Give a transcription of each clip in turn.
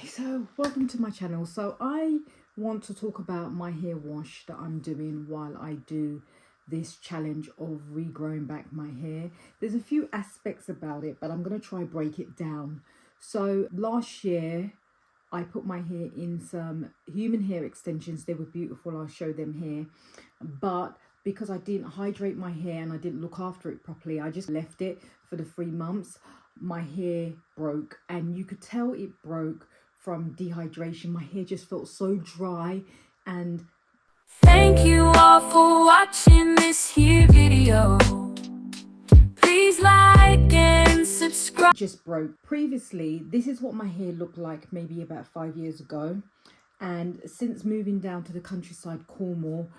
So welcome to my channel. So I want to talk about my hair wash that I'm doing while I do this challenge of regrowing back my hair. There's a few aspects about it, but I'm going to try break it down. So last year I put my hair in some human hair extensions. They were beautiful. I'll show them here. But because I didn't hydrate my hair and I didn't look after it properly, I just left it for the 3 months. My hair broke, and you could tell it broke from dehydration. My hair just felt so dry. And thank you all for watching this here video. Please like and subscribe. Just broke. Previously, this is what my hair looked like maybe about 5 years ago. And since moving down to the countryside, Cornwall,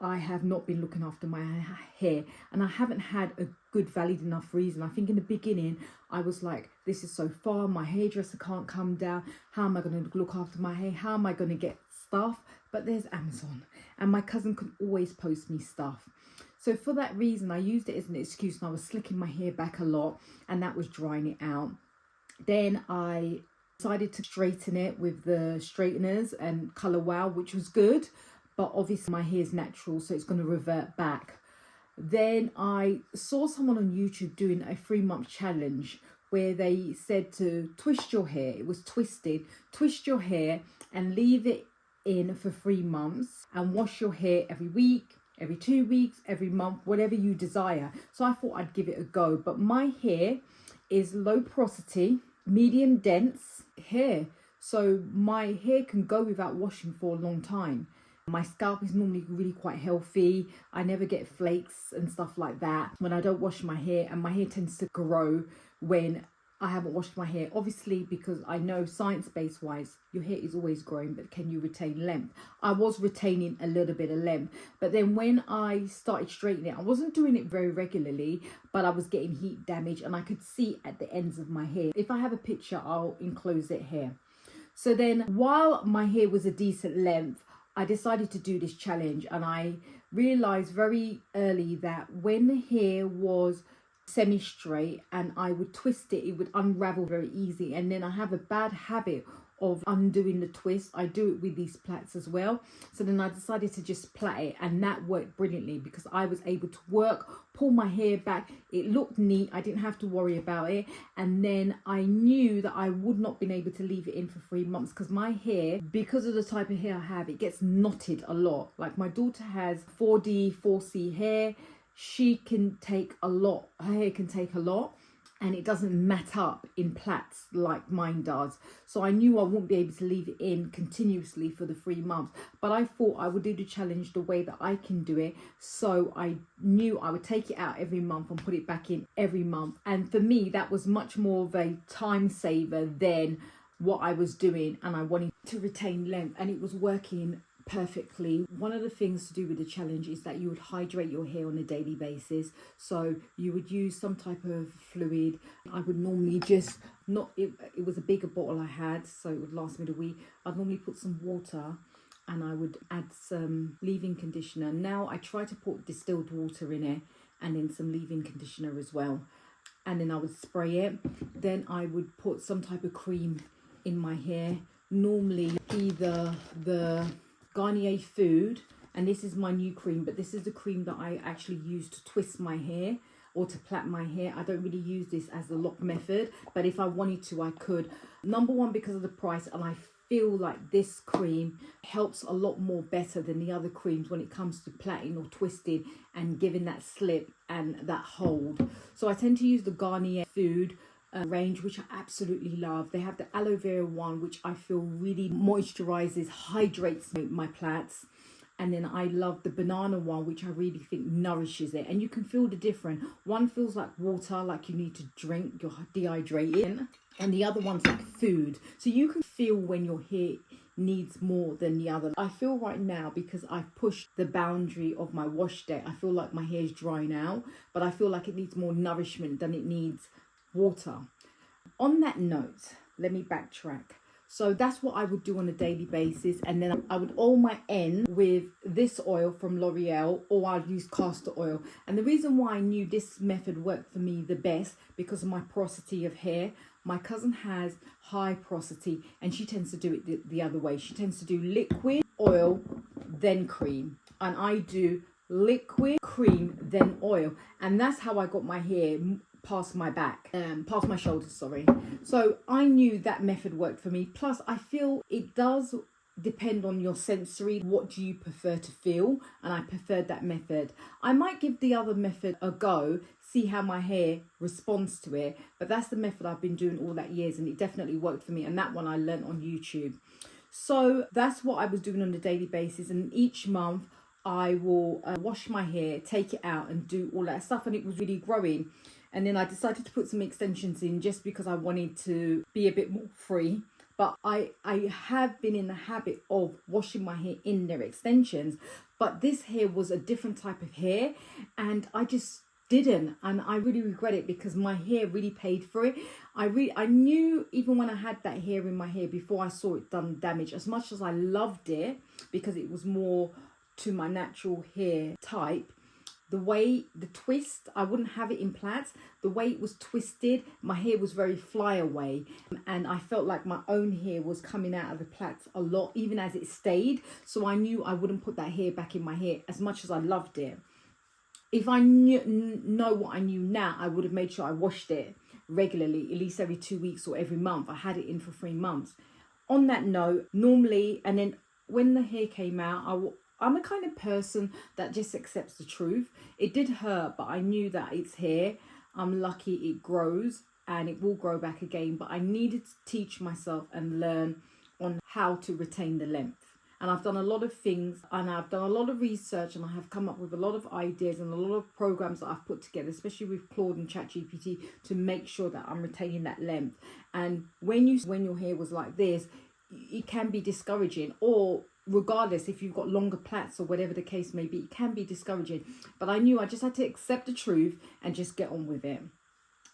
I have not been looking after my hair, and I haven't had a good valid enough reason. I think in the beginning I was like, this is so far, my hairdresser can't come down, how am I going to look after my hair, how am I going to get stuff? But there's Amazon, and my cousin can always post me stuff. So for that reason I used it as an excuse, and I was slicking my hair back a lot, and that was drying it out. Then I decided to straighten it with the straighteners and Colour Wow, which was good, but obviously my hair is natural, so it's going to revert back. Then I saw someone on YouTube doing a 3-month challenge where they said to twist your hair. It was twisted. Twist your hair and leave it in for 3 months and wash your hair every week, every 2 weeks, every month, whatever you desire. So I thought I'd give it a go. But my hair is low porosity, medium dense hair. So my hair can go without washing for a long time. My scalp is normally really quite healthy. I never get flakes and stuff like that when I don't wash my hair, and my hair tends to grow when I haven't washed my hair. Obviously, because I know science-based wise, your hair is always growing, but can you retain length? I was retaining a little bit of length, but then when I started straightening it, I wasn't doing it very regularly, but I was getting heat damage, and I could see at the ends of my hair. If I have a picture, I'll enclose it here. So then while my hair was a decent length, I decided to do this challenge, and I realized very early that when the hair was semi-straight and I would twist it, it would unravel very easy. And then I have a bad habit of undoing the twist. I do it with these plaits as well. So then I decided to just plait it, and that worked brilliantly because I was able to pull my hair back. It looked neat. I didn't have to worry about it. And then I knew that I would not been able to leave it in for 3 months because my hair, because of the type of hair I have, it gets knotted a lot. Like my daughter has 4D, 4C hair. She can take a lot. Her hair can take a lot, and it doesn't mat up in plaits like mine does. So I knew I wouldn't be able to leave it in continuously for the 3 months, but I thought I would do the challenge the way that I can do it. So I knew I would take it out every month and put it back in every month. And for me, that was much more of a time saver than what I was doing, and I wanted to retain length, and it was working perfectly. One of the things to do with the challenge is that you would hydrate your hair on a daily basis. So you would use some type of fluid. I would normally just it was a bigger bottle I had, so it would last me the week. I'd normally put some water, and I would add some leave-in conditioner. Now I try to put distilled water in it, and then some leave-in conditioner as well, and then I would spray it. Then I would put some type of cream in my hair, normally either the Garnier Food, and this is my new cream, but this is the cream that I actually use to twist my hair or to plait my hair. I don't really use this as the lock method, but if I wanted to, I could. Number one, because of the price, and I feel like this cream helps a lot more better than the other creams when it comes to plaiting or twisting and giving that slip and that hold. So I tend to use the Garnier Food range, which I absolutely love. They have the aloe vera one, which I feel really moisturizes, hydrates my plaits. And then I love the banana one, which I really think nourishes it. And you can feel the difference. One feels like water, like you need to drink, you're dehydrated. And the other one's like food. So you can feel when your hair needs more than the other. I feel right now, because I've pushed the boundary of my wash day, I feel like my hair is drying out, but I feel like it needs more nourishment than it needs water. On that note, let me backtrack. So that's what I would do on a daily basis, and then I would oil my end with this oil from L'Oreal, or I'd use castor oil. And the reason why I knew this method worked for me the best, because of my porosity of hair. My cousin has high porosity and she tends to do it the other way. She tends to do liquid, oil, then cream. And I do liquid, cream, then oil. And that's how I got my hair past my back, past my shoulders, sorry. So I knew that method worked for me. Plus, I feel it does depend on your sensory. What do you prefer to feel? And I preferred that method. I might give the other method a go, see how my hair responds to it, but that's the method I've been doing all that years, and it definitely worked for me. And that one I learned on YouTube. So that's what I was doing on a daily basis, and each month I will wash my hair, take it out and do all that stuff, and it was really growing. And then I decided to put some extensions in just because I wanted to be a bit more free. But I have been in the habit of washing my hair in their extensions. But this hair was a different type of hair, and I just didn't. And I really regret it because my hair really paid for it. I knew even when I had that hair in my hair before I saw it done damage, as much as I loved it because it was more to my natural hair type, the way the twist, I wouldn't have it in plaits. The way it was twisted, my hair was very flyaway, and I felt like my own hair was coming out of the plaits a lot, even as it stayed. So I knew I wouldn't put that hair back in my hair as much as I loved it. If I know what I knew now, I would have made sure I washed it regularly, at least every 2 weeks or every month. I had it in for 3 months. On that note, normally, and then when the hair came out, I'm a kind of person that just accepts the truth. It did hurt, but I knew that it's hair. I'm lucky it grows and it will grow back again. But I needed to teach myself and learn on how to retain the length. And I've done a lot of things, and I've done a lot of research, and I have come up with a lot of ideas and a lot of programs that I've put together, especially with Claude and ChatGPT, to make sure that I'm retaining that length. And when your hair was like this, it can be discouraging, or regardless if you've got longer plaits or whatever the case may be, it can be discouraging. But I knew I just had to accept the truth and just get on with it.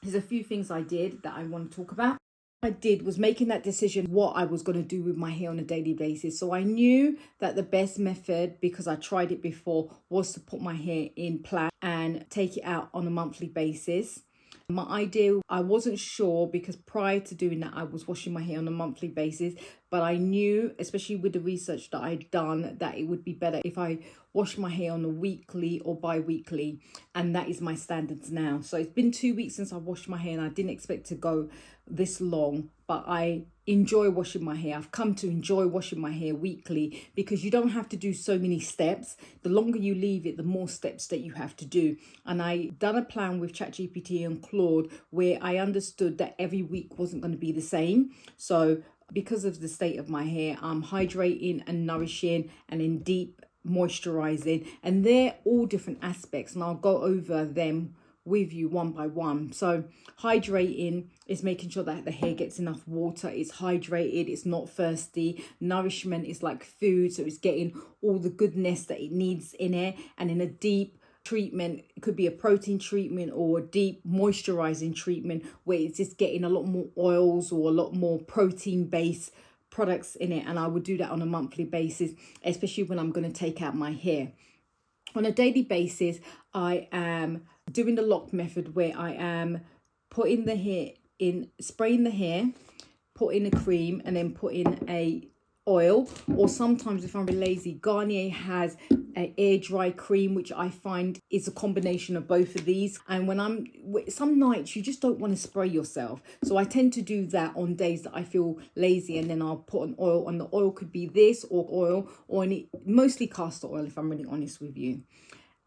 There's a few things I did that I want to talk about. I did was making that decision what I was going to do with my hair on a daily basis. So I knew that the best method, because I tried it before, was to put my hair in plait and take it out on a monthly basis. My idea, I wasn't sure because prior to doing that, I was washing my hair on a monthly basis. But I knew, especially with the research that I'd done, that it would be better if I wash my hair on a weekly or bi-weekly. And that is my standards now. So it's been 2 weeks since I washed my hair, and I didn't expect to go this long. But I enjoy washing my hair. I've come to enjoy washing my hair weekly because you don't have to do so many steps. The longer you leave it, the more steps that you have to do. And I done a plan with ChatGPT and Claude where I understood that every week wasn't going to be the same. So because of the state of my hair, I'm hydrating and nourishing and in deep moisturizing, and they're all different aspects, and I'll go over them with you one by one. So hydrating is making sure that the hair gets enough water, it's hydrated, it's not thirsty. Nourishment is like food, so it's getting all the goodness that it needs in it. And in a deep treatment, it could be a protein treatment or a deep moisturizing treatment where it's just getting a lot more oils or a lot more protein based products in it. And I would do that on a monthly basis, especially when I'm going to take out my hair. On a daily basis, I am doing the lock method where I am putting the hair in, spraying the hair, putting a cream, and then putting a oil. Or sometimes if I'm really lazy, Garnier has an air dry cream, which I find is a combination of both of these. And when some nights you just don't want to spray yourself, so I tend to do that on days that I feel lazy, and then I'll put an oil on. The oil could be this or oil, or mostly castor oil if I'm really honest with you.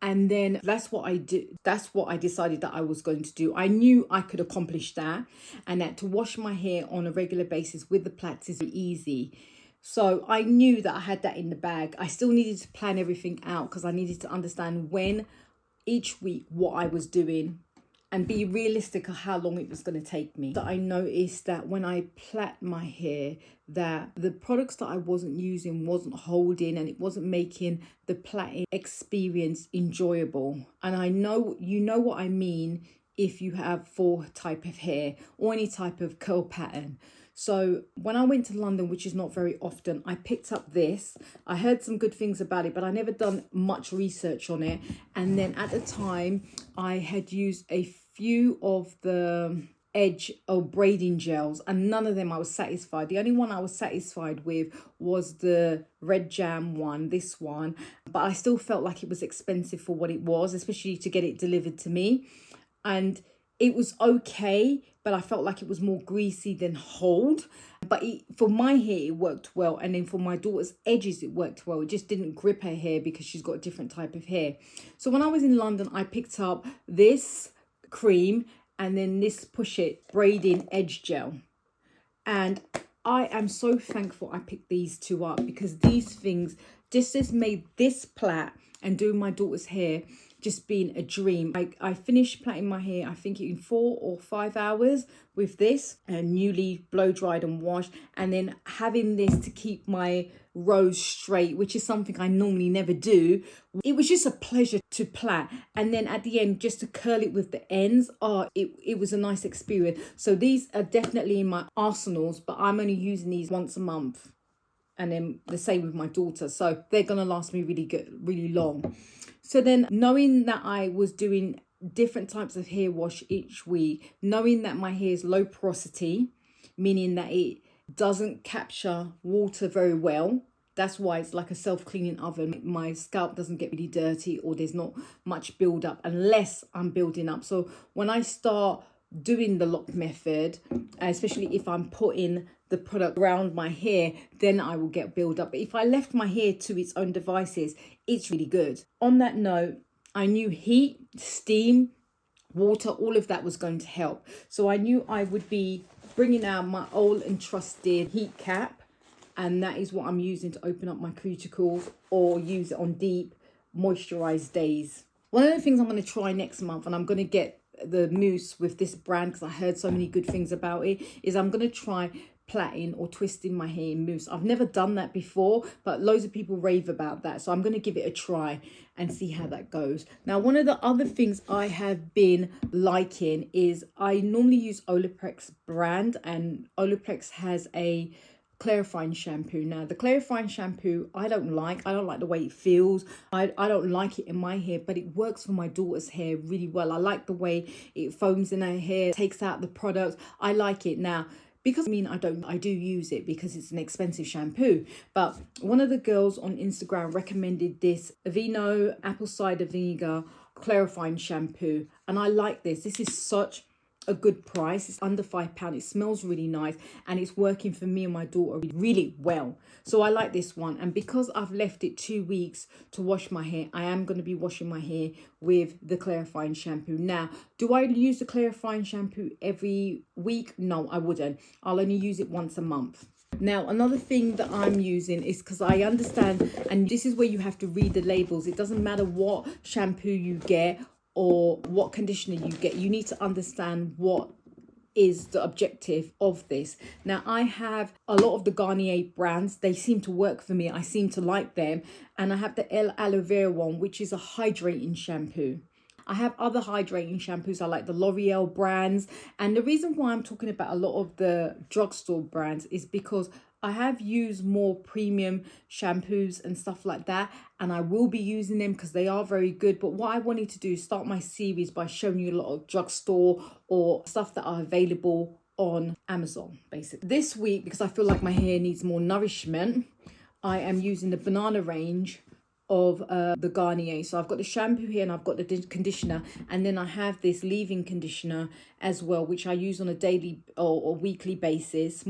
And then that's what I did. That's what I decided that I was going to do. I knew I could accomplish that, and that to wash my hair on a regular basis with the plaits is easy. So I knew that I had that in the bag. I still needed to plan everything out because I needed to understand when each week what I was doing and be realistic of how long it was going to take me. So I noticed that when I plait my hair, that the products that I wasn't using wasn't holding, and it wasn't making the plaiting experience enjoyable. And I know you know what I mean if you have full type of hair or any type of curl pattern. So when I went to London, which is not very often, I picked up this. I heard some good things about it, but I never done much research on it. And then at the time, I had used a few of the edge or braiding gels, and none of them I was satisfied. The only one I was satisfied with was the Red Jam one, this one, but I still felt like it was expensive for what it was, especially to get it delivered to me. And it was okay, but I felt like it was more greasy than hold. But for my hair, it worked well. And then for my daughter's edges, it worked well. It just didn't grip her hair because she's got a different type of hair. So when I was in London, I picked up this cream and then this Push It braiding edge gel. And I am so thankful I picked these two up, because these things just made this plait and doing my daughter's hair just been a dream. I finished plaiting my hair, I think in 4 or 5 hours with this, and newly blow dried and washed, and then having this to keep my rows straight, which is something I normally never do. It was just a pleasure to plait, and then at the end just to curl it with the ends. It was a nice experience. So these are definitely in my arsenals, but I'm only using these once a month, and then the same with my daughter, so they're gonna last me really long. So then, knowing that I was doing different types of hair wash each week, knowing that my hair is low porosity, meaning that it doesn't capture water very well. That's why it's like a self-cleaning oven. My scalp doesn't get really dirty, or there's not much build up unless I'm building up. So when I start doing the lock method, especially if I'm putting the product around my hair, then I will get build up. But if I left my hair to its own devices, it's really good. On that note, I knew heat, steam, water, all of that was going to help. So I knew I would be bringing out my old and trusted heat cap, and that is what I'm using to open up my cuticles or use it on deep moisturized days. One of the things I'm going to try next month, and I'm going to get the mousse with this brand because I heard so many good things about it, is I'm going to try plaiting or twisting my hair in mousse. I've never done that before, but loads of people rave about that, so I'm going to give it a try and see how that goes. Now, one of the other things I have been liking is I normally use Olaplex brand, and Olaplex has a clarifying shampoo. Now, the clarifying shampoo I don't like the way it feels. I don't like it in my hair, but it works for my daughter's hair really well. I like the way it foams in her hair, takes out the products. I like it. Now, because I do use it because it's an expensive shampoo, but one of the girls on Instagram recommended this Aveeno apple cider vinegar clarifying shampoo, and I like this. This is such a good price. It's under £5. It smells really nice, and it's working for me and my daughter really well. So I like this one, and because I've left it 2 weeks to wash my hair, I am going to be washing my hair with the clarifying shampoo. Now, do I use the clarifying shampoo every week? No, I wouldn't. I'll only use it once a month. Now, another thing that I'm using is, because I understand, and this is where you have to read the labels. It doesn't matter what shampoo you get or what conditioner you get, you need to understand what is the objective of this. Now, I have a lot of the Garnier brands. They seem to work for me. I seem to like them. And I have the Aloe Vera one, which is a hydrating shampoo. I have other hydrating shampoos. I like the L'Oreal brands. And the reason why I'm talking about a lot of the drugstore brands is because I have used more premium shampoos and stuff like that, and I will be using them because they are very good. But what I wanted to do is start my series by showing you a lot of drugstore or stuff that are available on Amazon, basically. This week, because I feel like my hair needs more nourishment, I am using the banana range of the Garnier. So I've got the shampoo here and I've got the conditioner, and then I have this leave-in conditioner as well, which I use on a daily or weekly basis,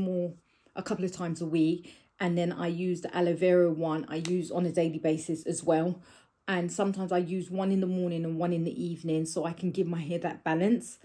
a couple of times a week. And then I use the aloe vera one I use on a daily basis as well, and sometimes I use one in the morning and one in the evening, so I can give my hair that balance.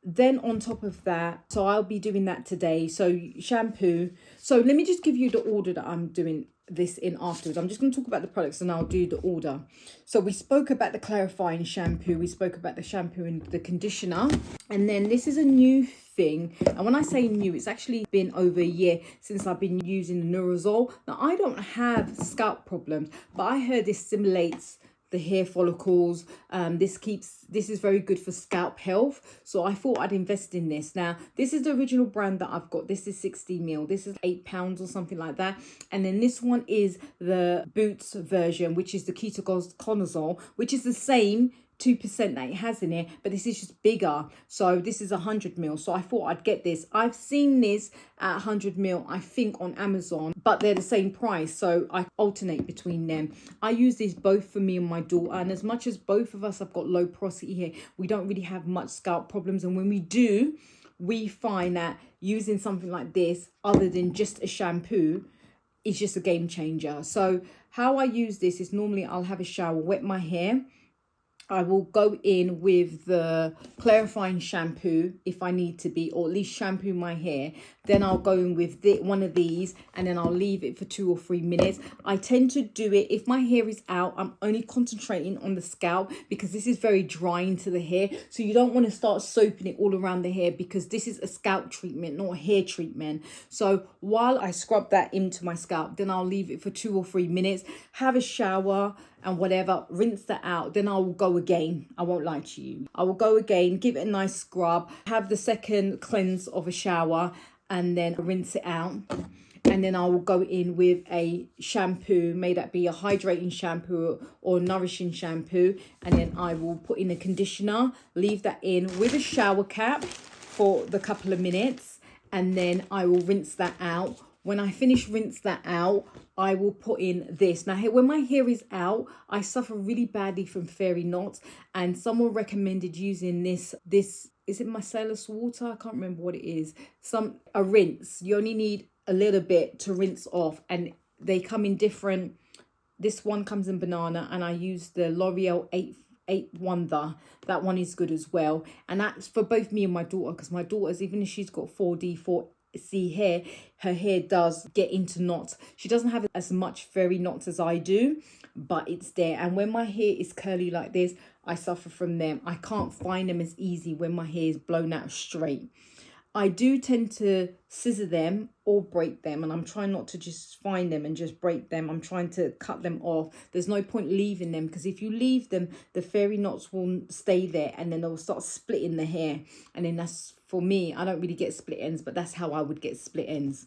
Then on top of that, so I'll be doing that today. So shampoo, so let me just give you the order that I'm doing this in afterwards. I'm just going to talk about the products and I'll do the order. So we spoke about the clarifying shampoo, we spoke about the shampoo and the conditioner, and then this is a new thing. And when I say new, it's actually been over a year since I've been using the Nurazol. Now, I don't have scalp problems, but I heard this stimulates the hair follicles. This is very good for scalp health, so I thought I'd invest in this. Now, this is the original brand that I've got. This is 60 ml. This is £8 or something like that. And then this one is the Boots version, which is the ketoconazole, which is the same 2% that it has in it, but this is just bigger. So this is 100ml. So I thought I'd get this. I've seen this at 100ml, I think, on Amazon, but they're the same price. So I alternate between them. I use these both for me and my daughter. And as much as both of us have got low porosity hair, we don't really have much scalp problems. And when we do, we find that using something like this, other than just a shampoo, is just a game changer. So how I use this is normally I'll have a shower, wet my hair. I will go in with the clarifying shampoo if I need to be, or at least shampoo my hair. Then I'll go in with one of these, and then I'll leave it for 2 or 3 minutes. I tend to do it, if my hair is out, I'm only concentrating on the scalp, because this is very drying to the hair. So you don't want to start soaping it all around the hair, because this is a scalp treatment, not a hair treatment. So while I scrub that into my scalp, then I'll leave it for 2 or 3 minutes, have a shower and whatever, rinse that out. Then I will go again. I won't lie to you. I will go again, give it a nice scrub, have the second cleanse of a shower, and then rinse it out. And then I will go in with a shampoo, may that be a hydrating shampoo or nourishing shampoo. And then I will put in a conditioner, leave that in with a shower cap for the couple of minutes. And then I will rinse that out. When I finish rinse that out, I will put in this. Now, when my hair is out, I suffer really badly from fairy knots. And someone recommended using this, is it micellar water? I can't remember what it is. A rinse. You only need a little bit to rinse off. And they come in different. This one comes in banana, and I use the L'Oreal 8 Wonder. That one is good as well. And that's for both me and my daughter, because my daughter's, even if she's got 4D4C hair, her hair does get into knots. She doesn't have as much fairy knots as I do, but it's there. And when my hair is curly like this, I suffer from them. I can't find them as easy when my hair is blown out straight. I do tend to scissor them or break them, and I'm trying not to just find them and just break them. I'm trying to cut them off. There's no point leaving them, because if you leave them, the fairy knots will stay there, and then they'll start splitting the hair. And then that's, for me, I don't really get split ends, but that's how I would get split ends.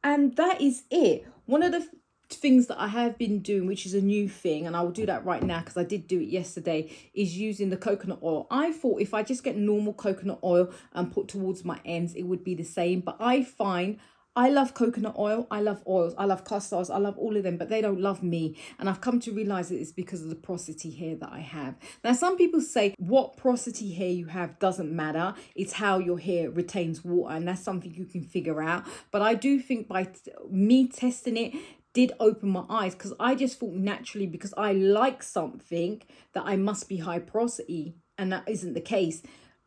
And that is it. One of the things that I have been doing, which is a new thing, and I will do that right now because I did do it yesterday, is using the coconut oil. I thought if I just get normal coconut oil and put towards my ends, it would be the same. But I find I love coconut oil, I love oils, I love castors, I love all of them, but they don't love me. And I've come to realize that it's because of the porosity hair that I have. Now, some people say what porosity hair you have doesn't matter. It's how your hair retains water, and that's something you can figure out. But I do think by me testing it, did open my eyes, because I just thought naturally, because I like something, that I must be high porosity, and that isn't the case.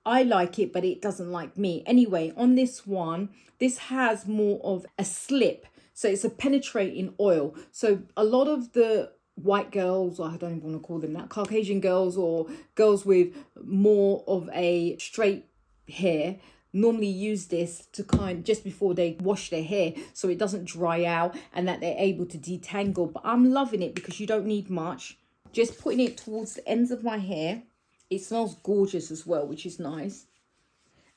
I like it, but it doesn't like me. Anyway, on this one, this has more of a slip, so it's a penetrating oil. So a lot of the white girls, or I don't even want to call them that, Caucasian girls, or girls with more of a straight hair, normally use this to just before they wash their hair, so it doesn't dry out and that they're able to detangle. But I'm loving it because you don't need much. Just putting it towards the ends of my hair. It smells gorgeous as well, which is nice.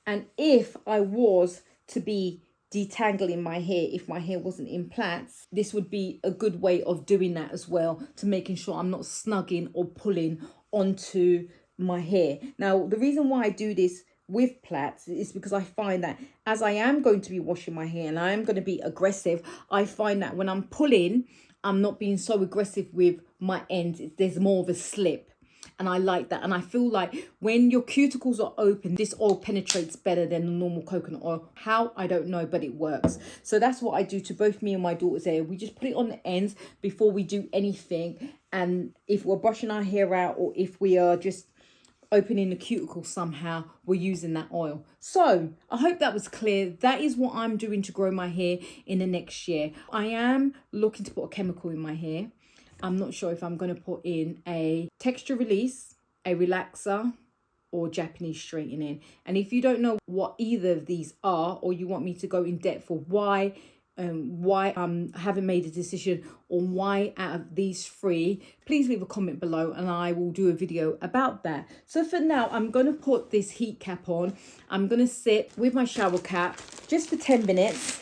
And if I was to be detangling my hair, if my hair wasn't in plaits, this would be a good way of doing that as well, to making sure I'm not snugging or pulling onto my hair. Now, the reason why I do this with plaits is because I find that as I am going to be washing my hair and I am going to be aggressive, I find that when I'm pulling, I'm not being so aggressive with my ends. There's more of a slip, and I like that. And I feel like when your cuticles are open, this oil penetrates better than the normal coconut oil. How? I don't know, but it works. So that's what I do to both me and my daughter's hair. We just put it on the ends before we do anything. And if we're brushing our hair out, or if we are just opening the cuticle somehow, we're using that oil. So I hope that was clear. That is what I'm doing to grow my hair in the next year. I am looking to put a chemical in my hair. I'm not sure if I'm going to put in a texture release, a relaxer, or Japanese straightening. And if you don't know what either of these are, or you want me to go in depth for why I haven't made a decision on why out of these three, please leave a comment below and I will do a video about that. So for now, I'm going to put this heat cap on. I'm going to sit with my shower cap just for 10 minutes.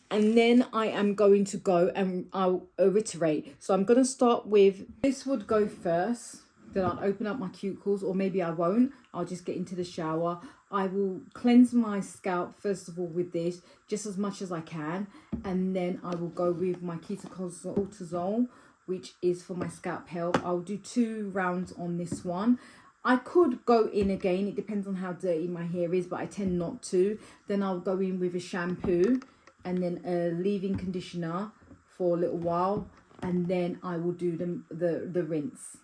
And then I am going to go and I'll reiterate. So I'm going to start with, this would go first. then I'll open up my cuticles, or maybe I won't. I'll just get into the shower. I will cleanse my scalp first of all with this, just as much as I can, and then I will go with my ketoconazole, which is for my scalp health. I'll do 2 rounds on this one. I could go in again, it depends on how dirty my hair is, but I tend not to. Then I'll go in with a shampoo and then a leave-in conditioner for a little while, and then I will do the rinse.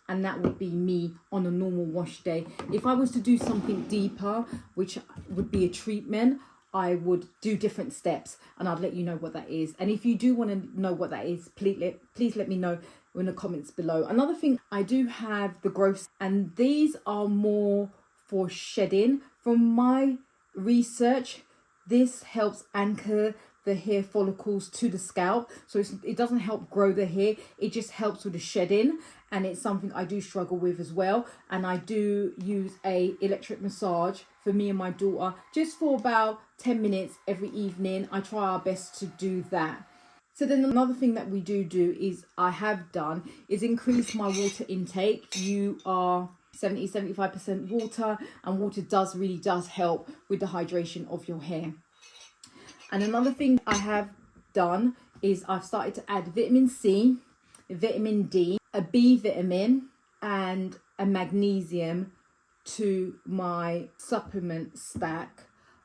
And that would be me on a normal wash day. If I was to do something deeper, which would be a treatment, I would do different steps, and I'd let you know what that is. And if you do want to know what that is, please let me know in the comments below. Another thing, I do have the growth, and these are more for shedding. From my research, this helps anchor the hair follicles to the scalp, so it doesn't help grow the hair, it just helps with the shedding, and it's something I do struggle with as well. And I do use a electric massage for me and my daughter, just for about 10 minutes every evening. I try our best to do that. So then another thing that we do is increase my water intake. You are 70-75% water, and water really does help with the hydration of your hair. And another thing I have done is I've started to add vitamin C, vitamin D, a B vitamin, and a magnesium to my supplement stack.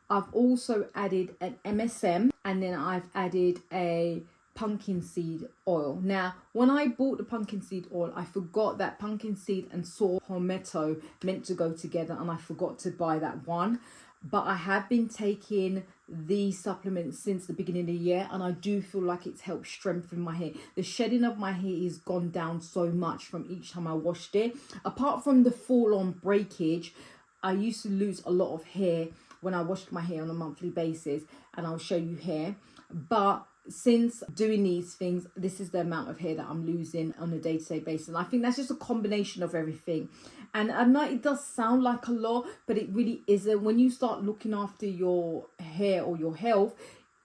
I've also added an MSM, and then I've added a pumpkin seed oil. Now, when I bought the pumpkin seed oil, I forgot that pumpkin seed and saw palmetto meant to go together, and I forgot to buy that one. But I have been taking these supplements since the beginning of the year, and I do feel like it's helped strengthen my hair. The shedding of my hair has gone down so much from each time I washed it. Apart from the full-on breakage, I used to lose a lot of hair when I washed my hair on a monthly basis, and I'll show you here. But since doing these things, this is the amount of hair that I'm losing on a day-to-day basis. And I think that's just a combination of everything. And I know it does sound like a lot, but it really isn't. When you start looking after your hair or your health,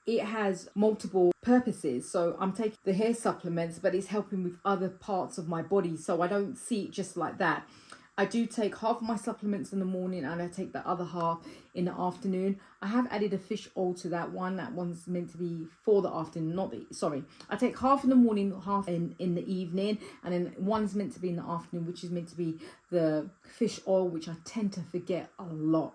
it has multiple purposes. So I'm taking the hair supplements, but it's helping with other parts of my body. So I don't see it just like that. I do take half of my supplements in the morning, and I take the other half in the afternoon. I have added a fish oil to that one. That one's meant to be for the afternoon, I take half in the morning, half in the evening, and then one's meant to be in the afternoon, which is meant to be the fish oil, which I tend to forget a lot.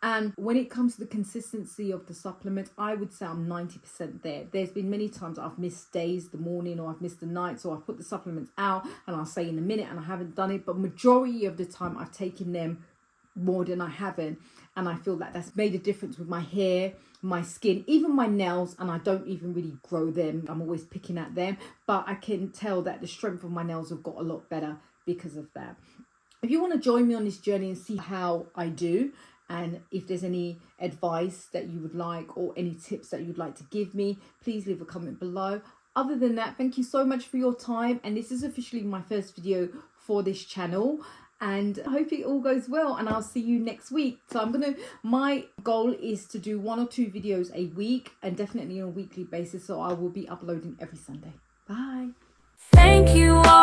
And when it comes to the consistency of the supplements, I would say I'm 90% there. There's been many times I've missed days, the morning, or I've missed the night. So I've put the supplements out, and I'll say in a minute, and I haven't done it. But majority of the time I've taken them more than I haven't. And I feel that that's made a difference with my hair, my skin, even my nails. And I don't even really grow them. I'm always picking at them. But I can tell that the strength of my nails have got a lot better because of that. If you want to join me on this journey and see how I do, and if there's any advice that you would like, or any tips that you'd like to give me, please leave a comment below. Other than that, thank you so much for your time. And this is officially my first video for this channel. And I hope it all goes well, and I'll see you next week. So my goal is to do 1 or 2 videos a week, and definitely on a weekly basis. So I will be uploading every Sunday. Bye. Thank you all